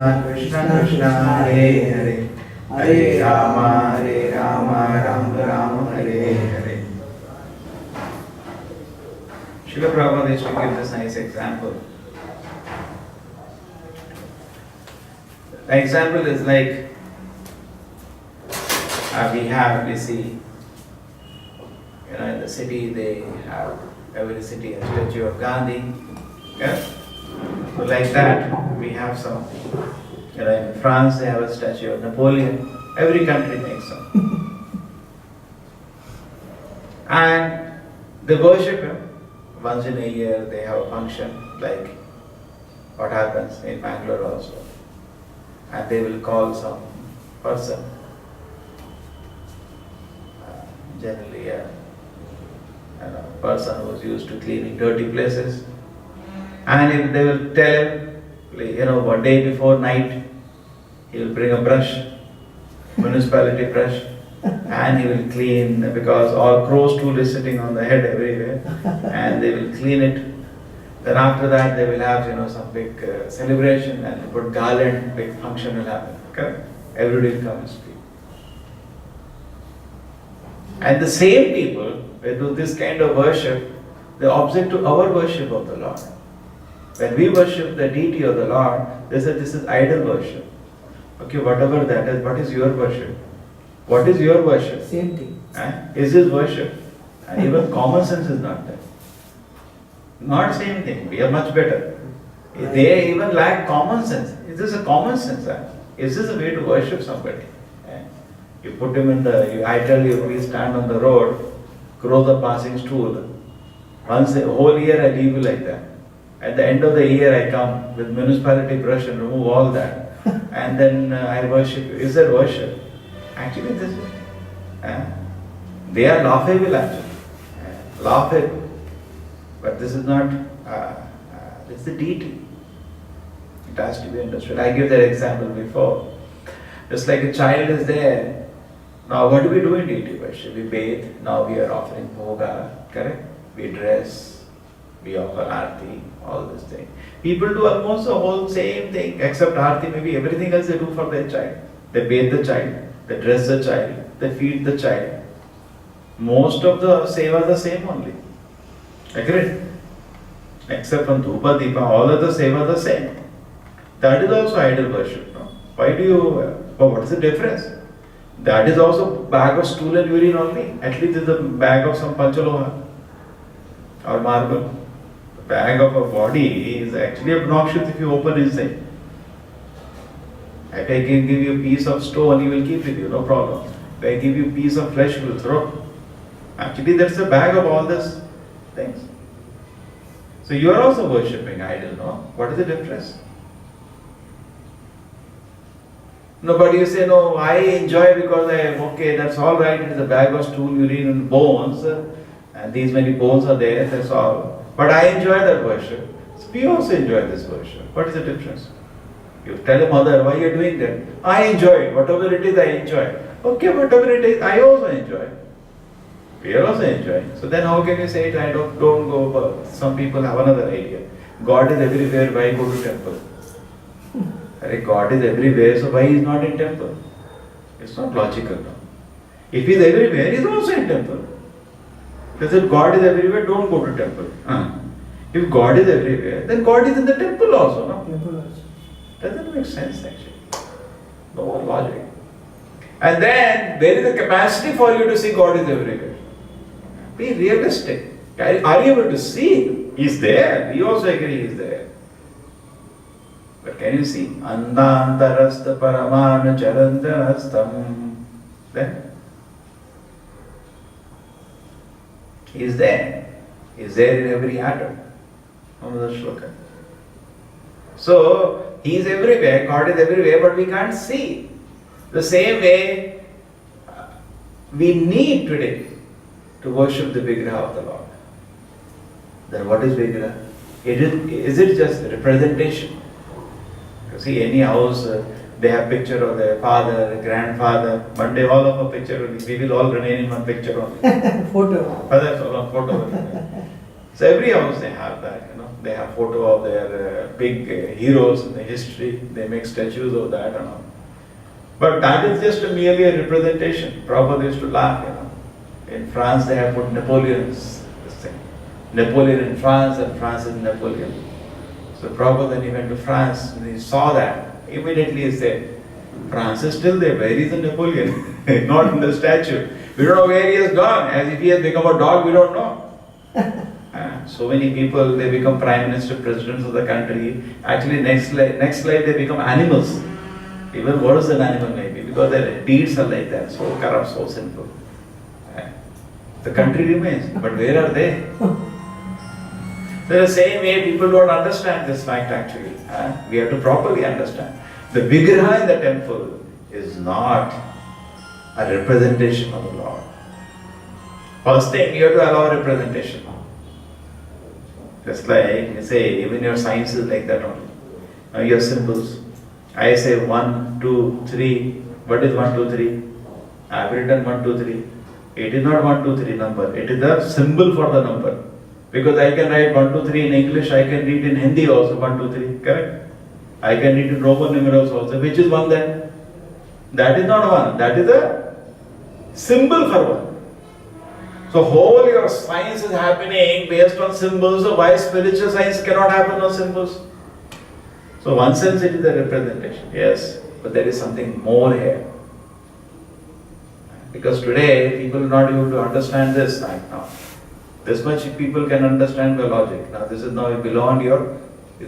Krishna Krishna Hare Hare Hare Rama Rama Rama Hare Hare. Srila Prabhupada used to give this nice example. The example is like we see, in the city they have, every city has a statue of Gandhi. Yeah? So like that, we have some, in France they have a statue of Napoleon. Every country makes some. And they worship him. Once in a year they have a function, like what happens in Bangalore also. And they will call some person, generally a person who is used to cleaning dirty places. And if they will tell him, one day before night, he will bring a brush, municipality brush, and he will clean, because all crow stool is sitting on the head everywhere, and they will clean it. Then after that they will have some big celebration and put garland, big function will happen. Okay? Everybody will come and speak. And the same people will do this kind of worship, they object to our worship of the Lord. When we worship the deity of the Lord, they say this is idol worship. Okay, whatever that is, what is your worship? What is your worship? Same thing. Is his worship? And even common sense is not there. Not same thing, we are much better. They even lack common sense. Is this a common sense? Is this a way to worship somebody? You put him I tell you, we stand on the road, grow the passing stool. Once a whole year I leave you like that. At the end of the year I come with municipality brush and remove all that. And then I worship you. Is that worship? Actually this is, they are laughable actually. Laughable. But this is not, it's the deity. It has to be understood. I gave that example before. Just like a child is there. Now what do we do in deity worship? We bathe, now we are offering bhoga, correct? We dress, we offer arti, all this thing. People do almost the whole same thing, except arti, maybe everything else they do for their child. They bathe the child, they dress the child, they feed the child. Most of the seva are the same only. Agreed? Except from Dhupa, Deepa, all of the seva are the same. That is also idol worship. No? Why do you, what is the difference? That is also bag of stool and urine only. At least it is a bag of some panchaloha or marble. The bag of a body is actually obnoxious if you open inside. If I can give you a piece of stone, you will keep with you, no problem. If I give you a piece of flesh, you will throw. Actually, that's a bag of all these things. So you are also worshipping idol, no? What is the difference? Nobody you say, no, I enjoy because I am okay, that's all right, it is a bag of stool, urine and bones, and these many bones are there, that's all. But I enjoy that worship. So we also enjoy this worship. What is the difference? You tell a mother, why you are doing that? I enjoy it, whatever it is I enjoy. Okay, whatever it is, I also enjoy. We are also enjoying. So then how can you say it, I don't go, some people have another idea. God is everywhere, why go to temple? God is everywhere, so why he is not in temple? It's not logical. No? If he is everywhere, he is also in temple. Because if God is everywhere, don't go to temple. If God is everywhere, then God is in the temple also. No? Temple also. Doesn't make sense actually. No more logic. And then there is a capacity for you to see God is everywhere. Be realistic. Are you able to see? He is there. We also agree he is there. But can you see? Andantarastha paramana charandanastam. Then he is there. He is there in every atom. Another shloka. So he is everywhere, God is everywhere, but we can't see. The same way we need today to worship the Vigraha of the Lord. Then what is Vigraha? Is it just a representation? You see, any house, they have picture of their father, grandfather. One day all of a picture, we will all remain in one picture only. Photo. That's all on photo. So every house they have that, They have photo of their big heroes in the history. They make statues of that and all. But that is just merely a representation. Prabhupada used to laugh, In France they have put Napoleon's this thing. Napoleon in France and France in Napoleon. So Prabhupada, when he went to France, when he saw that, immediately he said, France is still there. Where is the Napoleon? Not in the statue. We don't know where he has gone. As if he has become a dog, we don't know. So many people, they become prime minister, presidents of the country. Actually, next life they become animals. Even worse than animal maybe, because their deeds are like that, so corrupt, so sinful. The country remains, but where are they? So the same way, people don't understand this fact actually. We have to properly understand. The Vigraha in the temple is not a representation of the Lord. First thing, you have to allow representation. Just like you say, even your science is like that only. Now your symbols. I say 1, 2, 3. What is 1, 2, 3? I have written 1, 2, 3. It is not 1, 2, 3 number. It is the symbol for the number. Because I can write 1, 2, 3 in English, I can read in Hindi also 1, 2, 3. Correct? I can read in Roman numerals also. Which is 1 then? That is not 1. That is a symbol for 1. So whole your science is happening based on symbols. So why spiritual science cannot happen on symbols? So one sense it is a representation, yes, but there is something more here. Because today people are not able to understand this right now. This much people can understand by logic. Now this is now beyond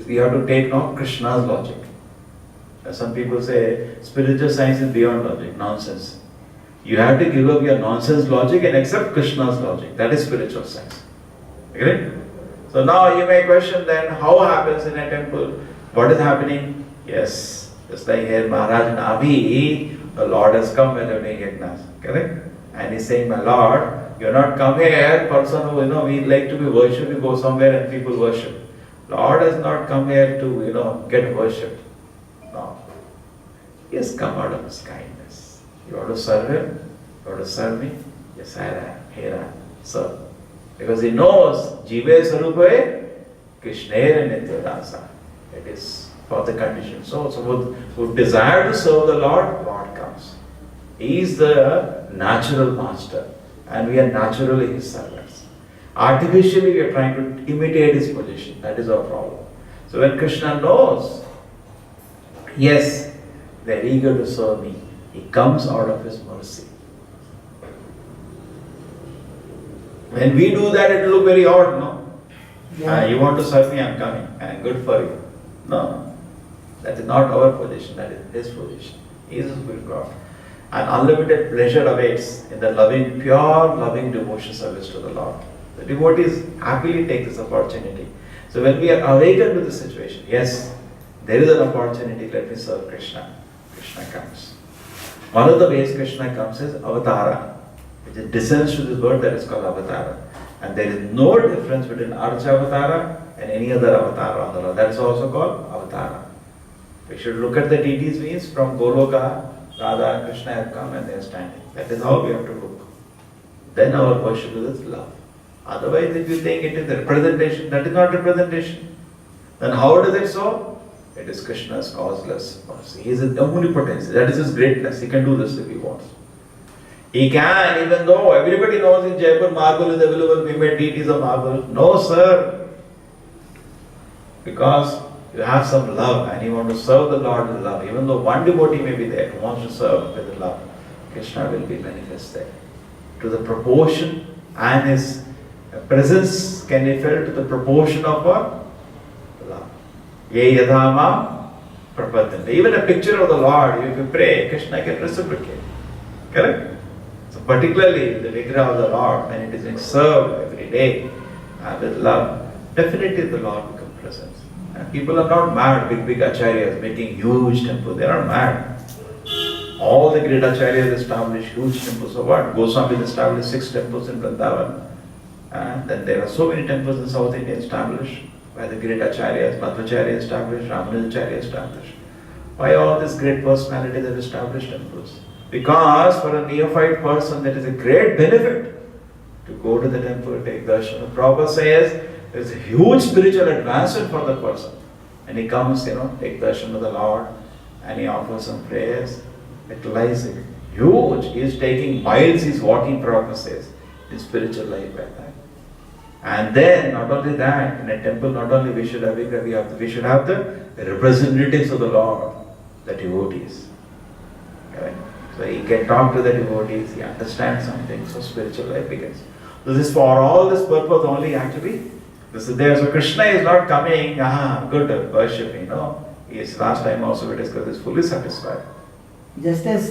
we have to take now Krishna's logic. Some people say spiritual science is beyond logic, nonsense. You have to give up your nonsense logic and accept Krishna's logic. That is spiritual science. Agree? So now you may question then how happens in a temple? What is happening? Yes, just like here Maharaj Navi, the Lord has come when doing yajnas. Correct? And he's saying, my Lord, you're not come here, person who, we like to be worshipped, we go somewhere and people worship. Lord has not come here to, get worshipped. No. He has come out of his kindness. You want to serve him? You want to serve me? Yes, here I am. Serve. Because he knows, Jive Sarupae, Krishnera Nityadasa. It is for the condition. So who desire to serve the Lord, Lord comes. He is the natural master and we are naturally his servants. Artificially we are trying to imitate his position. That is our problem. So when Krishna knows, yes, they are eager to serve me, he comes out of his mercy. When we do that, it will look very odd, no? Yeah. You want to serve me, I am coming, and good for you. No, that is not our position, that is his position. He is a good God. And unlimited pleasure awaits in the pure loving devotion service to the Lord. The devotees happily take this opportunity. So when we are awakened to the situation, yes, there is an opportunity, let me serve Krishna. Krishna comes. One of the ways Krishna comes is avatara, which descends to this word that is called avatara. And there is no difference between Archa avatara and any other avatar on the Lord. That is also called avatara. We should look at the deities means from Goloka, Radha and Krishna have come and they are standing. That is how we have to look. Then our worship is love. Otherwise, if you think it is representation, that is not representation. Then how does it so? It is Krishna's causeless mercy. He is in omnipotence. That is his greatness. He can do this if he wants. He can, even though everybody knows in Jaipur marble is available, we made deities of marble. No, sir. Because you have some love and you want to serve the Lord with love. Even though one devotee may be there who wants to serve with love, Krishna will be manifest there. To the proportion, and his presence can be felt to the proportion of what? Love. Ye yadhamam prapadyante. Even a picture of the Lord, if you pray, Krishna can reciprocate. Correct? So particularly the vigraha of the Lord, when it is being served every day with love, definitely the Lord becomes present. And people are not mad, big acharyas making huge temples. They are not mad. All the great acharyas establish huge temples. So what? Goswami established 6 temples in Vrindavan. And then there are so many temples in South India established by the great acharyas. Madhvacharya established, Ramanujacharya established. Why all these great personalities have established temples? Because for a neophyte person, there is a great benefit to go to the temple, take darshan. Prabhupada says, There's a huge spiritual advancement for the person. And he comes, take darshan of the Lord, and he offers some prayers. It lies huge. He is taking miles, he is walking progresses in spiritual life like that. And then, not only that, in a temple, not only we should have the representatives of the Lord, the devotees. Okay? So he can talk to the devotees, he understands something, so spiritual life begins. This is for all this purpose only actually. This is there. So Krishna is not coming, good worship, Yes, last time also we discussed, is fully satisfied. Just as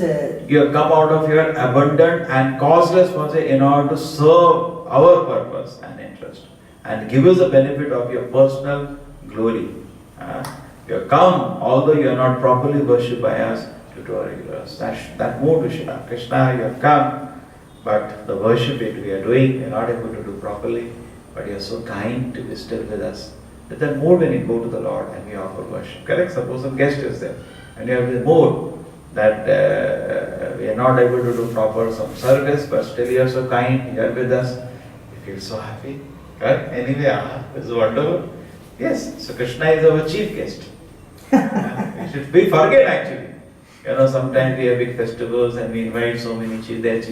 you have come out of your abundant and causeless purpose in order to serve our purpose and interest and give us the benefit of your personal glory. You have come, although you are not properly worshipped by us, due to our ignorance. That moved Krishna. Krishna, you have come, but the worship that we are doing, we are not able to do properly, but you are so kind to be still with us. That mood when you go to the Lord and we offer worship. Correct? Suppose a guest is there and you have the mood that we are not able to do proper some service, but still you are so kind, you are with us. You feel so happy. Correct? Anyway, this is wonderful. Yes, so Krishna is our chief guest. We forget actually. Sometimes we have big festivals and we invite so many chiefs.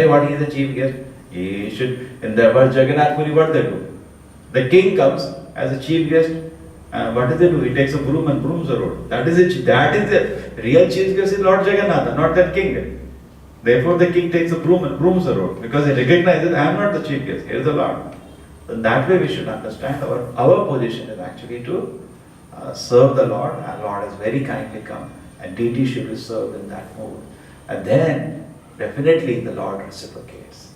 What is the chief guest? He should, in the word Jagannath Puri, what they do? The king comes as a chief guest. What does he do? He takes a broom and brooms the road. That is the real chief guest is Lord Jagannath, not that king. Therefore the king takes a broom and brooms the road because he recognizes I am not the chief guest, here is the Lord. So that way we should understand our position is actually to serve the Lord, and Lord has very kindly come, and deity should be served in that mode. And then definitely the Lord reciprocates.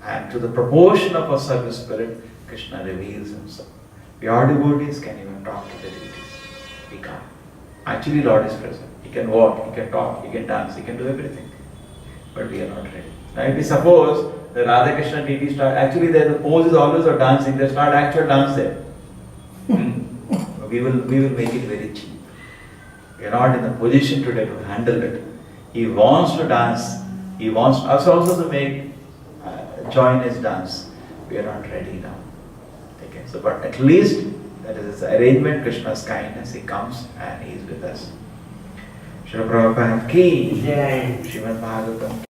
And to the proportion of our service spirit, Krishna reveals himself. Pure devotees can even talk to the deities. We can't. Actually, Lord is present. He can walk, he can talk, he can dance, he can do everything. But we are not ready. Now, if we suppose the Radha Krishna deities start, actually the pose is always of dancing, they start actual dance there. We will make it very cheap. We are not in the position today to handle it. He wants to dance. He wants us also to make join his dance. We are not ready now. Okay, so but at least that is his arrangement, Krishna's kindness. He comes and he is with us. Srila Prabhupada ki, Srimad Bhagavatam.